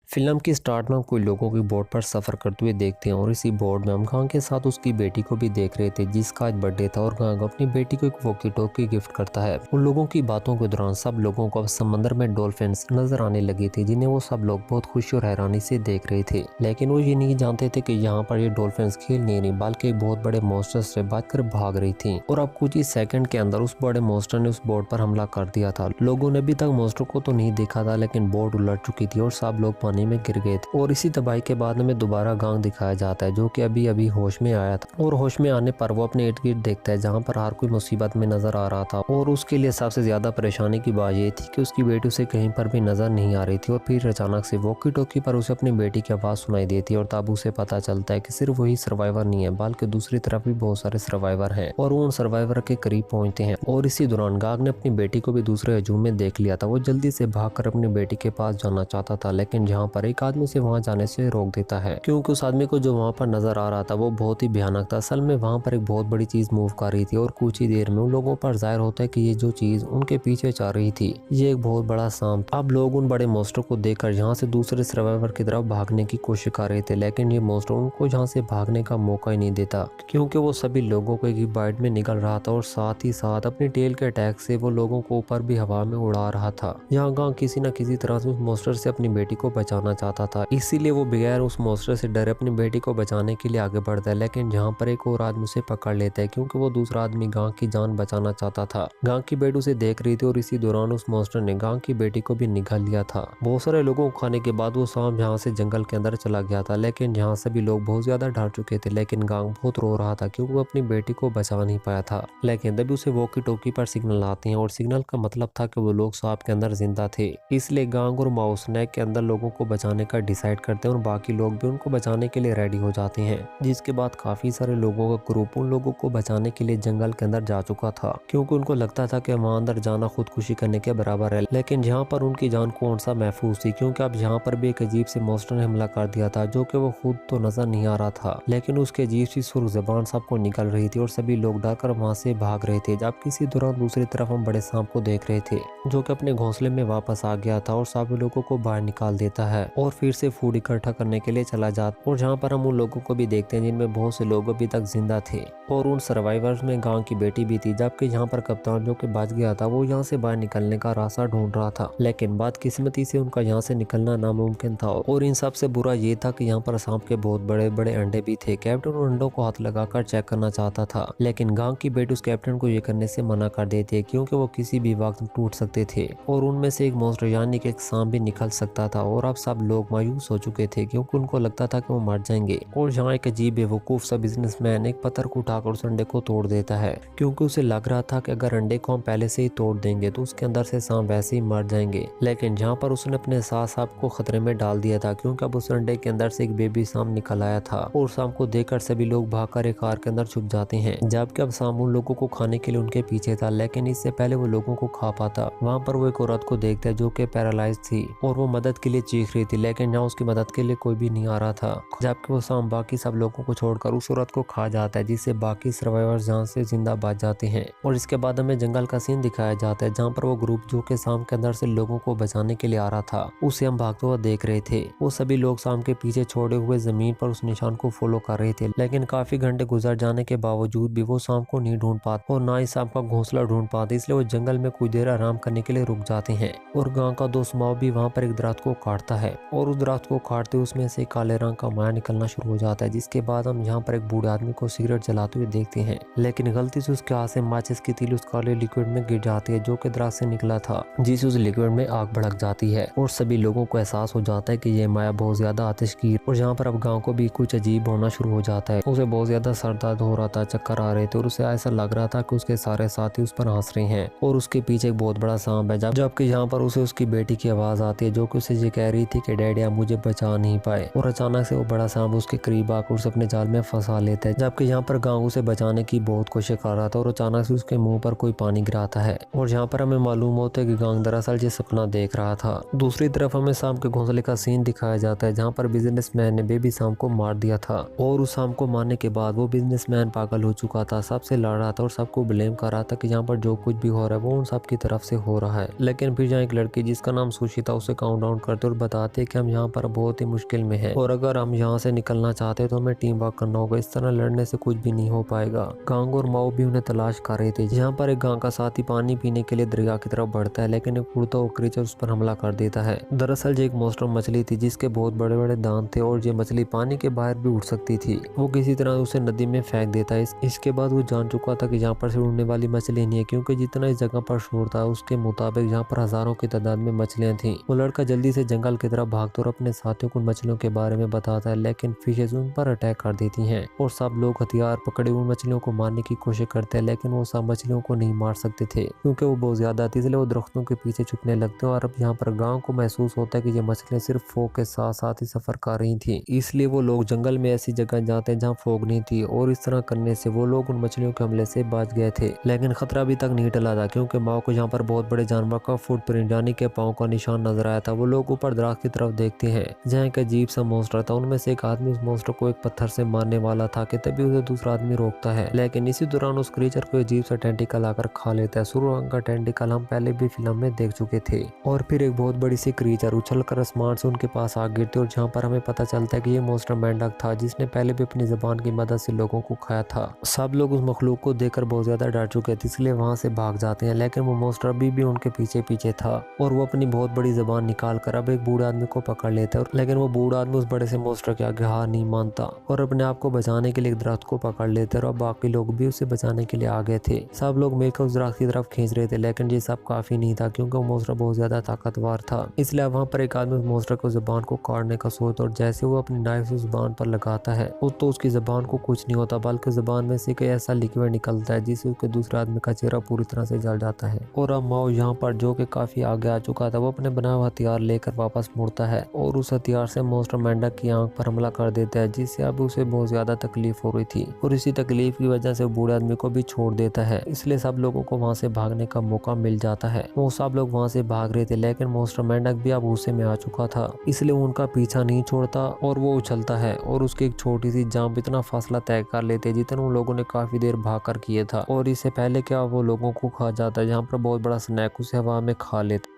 Film की start में हम कोई लोगों की बोट पर सफर करते हुए देखते हैं और इसी बोट में हम गांग के साथ उसकी बेटी को भी देख रहे थे जिसका आज बर्थडे था और गांग अपनी बेटी को एक वॉकी टॉकी गिफ्ट करता है। उन लोगों की बातों के दौरान सब लोगों को अब समंदर में डॉल्फिन्स नजर आने लगी थी जिन्हें वो सब लोग बहुत खुशी और हैरानी से देख रहे थे, लेकिन वो ये नहीं जानते थे कि यहाँ पर ये डॉल्फिन्स खेल नहीं बल्कि एक बहुत बड़े मॉन्स्टर से बचकर भाग रही थी और अब कुछ ही सेकंड के अंदर उस बड़े मॉन्स्टर ने उस बोट पर हमला कर दिया था। लोगों ने अभी तक मॉन्स्टर को तो नहीं देखा था, लेकिन बोट उलट चुकी थी और सब लोग पानी में गिर गए थे। और इसी तबाही के बाद हमें दोबारा गांग दिखाया जाता है जो कि अभी अभी होश में आया था और होश में आने पर वो अपने इर्द गिर्द देखता है जहां पर हर कोई मुसीबत में नजर आ रहा था और उसके लिए सबसे ज्यादा परेशानी की बात ये थी कि उसकी बेटी उसे कहीं पर भी नजर नहीं आ रही थी। और फिर अचानक से वॉकी टॉकी पर उसे अपनी बेटी की आवाज सुनाई देती है और तब उसे पता चलता है कि सिर्फ वही सर्वाइवर नहीं है बल्कि दूसरी तरफ भी बहुत सारे सर्वाइवर हैं और वो उन सर्वाइवर के करीब पहुंचते हैं। और इसी दौरान गांग ने अपनी बेटी को भी दूसरे हजूम में देख लिया था। वो जल्दी से भागकर अपनी बेटी के पास जाना चाहता था, लेकिन जहाँ पर एक आदमी से वहां जाने से रोक देता है क्योंकि उस आदमी को जो वहां पर नजर आ रहा था वो बहुत ही भयानक था। असल में वहां पर एक बहुत बड़ी चीज मूव कर रही थी और कुछ ही देर में उन लोगों पर जाहिर होता है कि ये जो चीज उनके पीछे जा रही थी ये एक बहुत बड़ा सांप था। अब लोग उन बड़े मॉन्स्टर को देखकर यहाँ से दूसरे सर्वाइवर की तरफ भागने की कोशिश कर रहे थे, लेकिन ये मॉन्स्टर उनको यहाँ से भागने का मौका ही नहीं देता क्योंकि वो सभी लोगों को एक बाइट में निकल रहा था और साथ ही साथ अपनी टेल के अटैक से वो लोगों को ऊपर भी हवा में उड़ा रहा था। यहाँ गांव किसी न किसी तरह से उस मॉन्स्टर से अपनी बेटी को बचाना चाहता था, इसीलिए वो बगैर उस मॉन्स्टर से डरे अपनी बेटी को बचाने के लिए आगे बढ़ता है। लेकिन जहाँ पर एक और आदमी उसे पकड़ लेता है क्योंकि वो दूसरा आदमी गांव की जान बचाना चाहता था। गांव की बेटी उसे देख रही थी और इसी दौरान उस मॉन्स्टर ने गांव की बेटी को भी निगल लिया था। बहुत सारे लोगों को खाने के बाद वो सांप यहाँ से जंगल के अंदर चला गया था, लेकिन यहाँ सभी लोग बहुत ज्यादा डर चुके थे। लेकिन गांव बहुत रो रहा था क्योंकि वो अपनी बेटी को बचा नहीं पाया था। लेकिन तभी उसे वॉकी टॉकी पर सिग्नल आते हैं और सिग्नल का मतलब था कि वो लोग सांप के अंदर जिंदा थे, इसलिए गांग और माउस स्नैक के अंदर लोगों को बचाने का डिसाइड करते हैं और बाकी लोग भी उनको बचाने के लिए रेडी हो जाते हैं। जिसके बाद काफी सारे लोगों का ग्रुप उन लोगों को बचाने के लिए जंगल के अंदर जा चुका था क्योंकि उनको लगता था कि वहां अंदर जाना खुदकुशी करने के बराबर है। लेकिन यहाँ पर उनकी जान कौन सा महफूज थी क्योंकि अब यहाँ पर भी एक अजीब से मॉन्स्टर ने हमला कर दिया था जो कि वो खुद तो नजर नहीं आ रहा था, लेकिन उसके अजीब सी सुर्ख जबान सबको निकल रही थी और सभी लोग डर कर वहां से भाग रहे थे। जब किसी दौरान दूसरी तरफ हम बड़े सांप को देख रहे थे जो कि अपने घोंसले में वापस आ गया था और सभी लोगों को बाहर निकाल देता है और फिर से फूड इकट्ठा करने के लिए चला जाता। और जहाँ पर हम उन लोगों को भी देखते हैं जिनमें बहुत से लोग अभी तक जिंदा थे और उन सर्वाइवर्स में गांव की बेटी भी थी, जबकि यहाँ पर कप्तान जो कि बच गया था वो यहाँ से बाहर निकलने का रास्ता ढूंढ रहा था, लेकिन बदकिस्मती से उनका यहाँ से निकलना नामुमकिन था। और इन सब से बुरा ये था कि यहाँ पर सांप के बहुत बड़े बड़े अंडे भी थे। कैप्टन उन अंडों को हाथ लगाकर चेक करना चाहता था, लेकिन गांव की बेटी उस कैप्टन को ये करने से मना कर देती है क्योंकि वो किसी भी वक्त टूट सकते थे और उनमें से एक मॉन्स्टर यानी कि एक सांप भी निकल सकता था। और अब सब लोग मायूस हो चुके थे क्योंकि उनको लगता था कि वो मर जाएंगे। और यहाँ एक अजीब बेवकूफ सा बिजनेसमैन एक पत्थर को उठाकर उस अंडे को तोड़ देता है क्योंकि उसे लग रहा था कि अगर अंडे को हम पहले से ही तोड़ देंगे तो उसके अंदर से सांप वैसे ही मर जाएंगे। लेकिन जहाँ पर उसने अपने साथ सांप को खतरे में डाल दिया था क्योंकि अब उस अंडे के अंदर से एक बेबी सांप निकल आया था और सांप को देखकर सभी लोग भागकर एक कार के अंदर छुप जाते हैं, जबकि अब सांप उन लोगों को खाने के लिए उनके पीछे था। लेकिन इससे पहले वो लोगों को खा पाता वहाँ पर वो एक औरत को देखता है जो कि पैरालाइज थी और वो मदद के लिए चीख रही थी, लेकिन यहाँ उसकी मदद के लिए कोई भी नहीं आ रहा था। जबकि वो सांप बाकी सब लोगों को छोड़कर उस औरत को खा जाता है जिससे बाकी सर्वाइवर्स जहाँ से जिंदा बच जाते हैं। और इसके बाद हमें जंगल का सीन दिखाया जाता है जहाँ पर वो ग्रुप जो कि सांप के अंदर से लोगों को बचाने के लिए आ रहा था उसे हम भागते हुए देख रहे थे। वो सभी लोग सांप के पीछे छोड़े हुए जमीन पर उस निशान को फॉलो कर रहे थे, लेकिन काफी घंटे गुजर जाने के बावजूद भी वो सांप को नहीं ढूंढ पाते और ना ही सांप का घोंसला ढूंढ पाते, इसलिए वो जंगल में कुछ देर आराम करने के लिए रुक जाते हैं। और गांव का दोस्त माओ भी वहाँ पर एक दरख्त को काटता है और उस दरख्त को काटते उसमें से काले रंग का माया निकलना शुरू हो जाता है। जिसके बाद हम यहाँ पर एक बूढ़े आदमी को सिगरेट जलाते हुए देखते हैं, लेकिन गलती से उसके हाथ से माचिस की तीली उस काले लिक्विड में गिर जाती है जो कि दरख्त से निकला था, जिससे उस लिक्विड में आग भड़क जाती है और सभी लोगों को एहसास हो जाता है कि ये माया बहुत ज्यादा आतिशगीर। और यहाँ पर अब गांव को भी कुछ अजीब होना शुरू हो जाता है। उसे बहुत ज्यादा सर दर्द हो रहा था, चक्कर आ रहे थे और उसे ऐसा लग रहा था कि उसके सारे साथी उस पर हंस रहे हैं और उसके पीछे एक बहुत बड़ा सांप है। जबकि यहाँ पर उसे उसकी बेटी की आवाज आती है जो कि उसे ये कह रही थी कि डैडी आप मुझे बचा नहीं पाए। और अचानक से वो बड़ा सांप उसके करीब आकर उसे अपने जाल में फंसा लेता है। जबकि यहाँ पर गांव उसे बचाने की बहुत कोशिश कर रहा था और अचानक से उसके मुंह पर कोई पानी गिराता है और यहाँ पर हमें मालूम होता है कि गांव दरअसल ये सपना देख रहा था। दूसरी तरफ हमें सांप के घोंसले का सीन दिखाया जाता है जहाँ पर बिजनेसमैन ने बेबी सांप को मार दिया था और उस सांप को मारने के बाद वो बिजनेसमैन पागल हो चुका था, सबसे लड़ रहा था और सबको ब्लेम कर रहा था कि यहाँ पर जो कुछ भी हो रहा है वो उन सब की तरफ से हो रहा है। लेकिन फिर यहाँ एक लड़की जिसका नाम सुशी था उसे काउंट डाउन करते और बता बताते हैं कि हम यहाँ पर बहुत ही मुश्किल में हैं और अगर हम यहाँ से निकलना चाहते हैं तो हमें टीम वर्क करना होगा, इस तरह लड़ने से कुछ भी नहीं हो पाएगा। गांग और माओ भी उन्हें तलाश कर रहे थे। यहाँ पर एक गांग का साथी पानी पीने के लिए दरिया की तरफ बढ़ता है, लेकिन एक उड़ता हुआ क्रीचर उस पर हमला कर देता है। दरअसल ये एक मॉन्स्टर मछली थी जिसके बहुत बड़े बड़े दांत थे और ये मछली पानी के बाहर भी उड़ सकती थी। वो किसी तरह उसे नदी में फेंक देता है। इसके बाद वो जान चुका था कि यहाँ पर से उड़ने वाली मछली नहीं है, क्योंकि जितना इस जगह पर शोर था उसके मुताबिक यहाँ पर हजारों की तादाद में मछलियां थी। वो लड़का जल्दी से जंगल की तरफ भागता और अपने साथियों को मछलियों के बारे में बताता है, लेकिन फिशेज उन पर अटैक कर देती हैं और सब लोग हथियार पकड़े उन मछलियों को मारने की कोशिश करते हैं, लेकिन वो सब मछलियों को नहीं मार सकते थे क्योंकि वो बहुत ज्यादा थी। इसलिए वो दरख्तों के पीछे छुपने लगते हैं और अब यहाँ पर गांव को महसूस होता है कि ये मछलियां सिर्फ फोग के साथ साथ ही सफर कर रही थी। इसलिए वो लोग जंगल में ऐसी जगह जाते हैं जहाँ फोग नहीं थी और इस तरह करने से वो लोग उन मछलियों के हमले से बच गए थे। लेकिन खतरा अभी तक नहीं टला था क्योंकि माओ को यहाँ पर बहुत बड़े जानवर का फुटप्रिंट यानी के पाँव का निशान नजर आया था। वो लोग ऊपर दरख्त की तरफ देखते हैं जहाँ एक अजीब सा मॉन्स्टर था। उनमें से एक आदमी उस मॉन्स्टर को एक पत्थर से मारने वाला था कि तभी उसे दूसरा आदमी रोकता है, लेकिन इसी दौरान उस क्रीचर को अजीब सा टेंटिकल आकर खा लेता है। सुर्ख रंग का टेंटिकल हम पहले भी फिल्म में देख चुके थे। और फिर एक बहुत बड़ी सी क्रीचर उछल कर आसमान से उनके पास आ गिरती और जहाँ पर हमें पता चलता है कि ये मॉन्स्टर मेंढक था जिसने पहले भी अपनी जबान की मदद से लोगों को खाया था। सब लोग उस मखलूक को देखकर बहुत ज्यादा डर चुके थे, इसलिए वहां से भाग जाते हैं, लेकिन वो मॉन्स्टर अभी भी उनके पीछे पीछे था और वो अपनी बहुत बड़ी जबान निकाल कर अब एक बूढ़े आदमी को पकड़ लेता है। लेकिन वो बूढ़ा आदमी उस बड़े से मॉन्स्टर के आगे हार नहीं मानता और अपने आप को बचाने के लिए एक दरख्त को पकड़ लेते हैं और अब बाकी लोग भी उसे बचाने के लिए आ गए थे। सब लोग मिलकर उस दरख्त की तरफ खींच रहे थे, लेकिन ये सब काफी नहीं था क्योंकि वो मॉन्स्टर बहुत ज्यादा ताकतवर था। इसलिए वहां पर एक आदमी उस मॉन्स्टर को जुबान को काटने का सोचता और जैसे वो अपनी नाइफ से जुबान पर लगाता है तो उसकी जुबान को कुछ नहीं होता, बल्कि जुबान में से कोई ऐसा लिक्विड निकलता है जिससे उसके दूसरे आदमी का चेहरा पूरी तरह से जल जाता है। और अब माओ यहाँ पर जो कि काफी आगे आ चुका था वो अपने बनाया हुआ हथियार लेकर वापस मुड़ता है और उस हथियार से मॉन्स्टर मेंढक की आंख पर हमला कर देता है, जिससे अब उसे बहुत ज्यादा तकलीफ हो रही थी और इसी तकलीफ की वजह से बूढ़े आदमी को भी छोड़ देता है। इसलिए सब लोगों को वहां से भागने का मौका मिल जाता है। वो सब लोग वहां से भाग रहे थे, लेकिन मॉन्स्टर मेंढक भी अब गुस्से में आ चुका था, इसलिए उनका पीछा नहीं छोड़ता और वो उछलता है और उसकी एक छोटी सी जंप इतना फासला तय कर लेते जितना उन लोगों ने काफी देर भाग कर किया था और इससे पहले क्या वो लोगों को खा जाता है, जहाँ पर बहुत बड़ा स्नैक उसे हवा में खा लेता।